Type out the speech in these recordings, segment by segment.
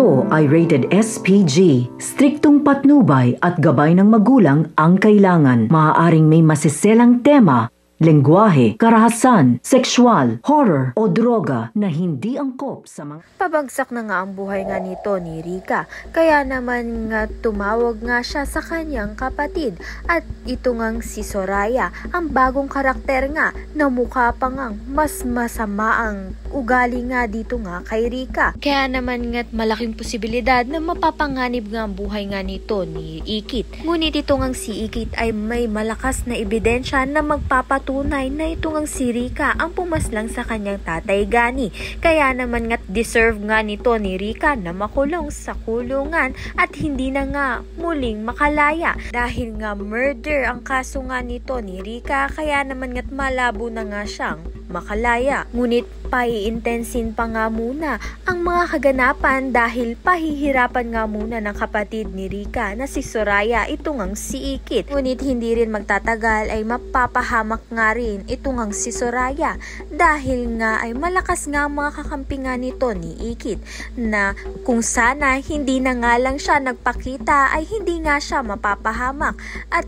ito ay rated SPG. Striktong patnubay at gabay ng magulang ang kailangan. Maaaring may masiselang tema, lengguwahe, karahasan, sexual, horror o droga na hindi angkop sa mga... Pabagsak na nga ang buhay nga nito ni Rika, kaya naman nga tumawag nga siya sa kanyang kapatid at ito ngang si Soraya, ang bagong karakter nga na mukha pa ngang mas masama ang ugali nga dito nga kay Rika. Kaya naman nga't malaking posibilidad na mapapanganib nga ang buhay nga nito ni Ikit. Ngunit ito ngang si Ikit ay may malakas na ebidensya na magpapatunay na ito ngang si Rika ang pumaslang sa kanyang tatay Gani. Kaya naman nga't deserve nga nito ni Rika na makulong sa kulungan at hindi na nga muling makalaya. Dahil nga murder ang kaso nga nito ni Rika, kaya naman nga't malabo na nga siyang makalaya. Ngunit paiintensin pa nga muna ang mga kaganapan dahil pahihirapan nga muna ng kapatid ni Rika na si Soraya ito ngang si Ikit. Ngunit hindi rin magtatagal ay mapapahamak nga rin ito ngang si Soraya dahil nga ay malakas nga mga kakampi nga nito ni Ikit na kung sana hindi na nga lang siya nagpakita ay hindi nga siya mapapahamak. At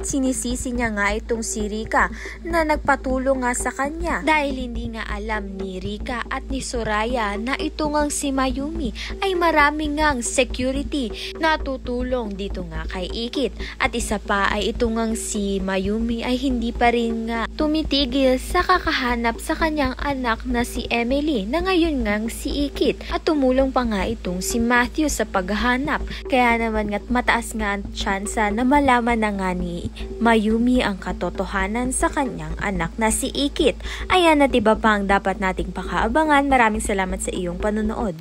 sinisisi niya nga itong si Rika na nagpatulong nga sa kanya dahil hindi nga alam ni Rika at ni Soraya na ito ngang si Mayumi ay maraming ngang security na tutulong dito nga kay Ikit. At isa pa ay ito ngang si Mayumi ay hindi pa rin nga tumitigil sa kakahanap sa kanyang anak na si Emily na ngayon ngang si Ikit at tumulong pa nga itong si Matthew sa paghahanap. Kaya naman nga't mataas nga ang tsansa na malaman na nga ni Mayumi ang katotohanan sa kanyang anak na si Ikit. Ayan at iba pa ang dapat nating pakaabangan. Maraming salamat sa iyong panonood.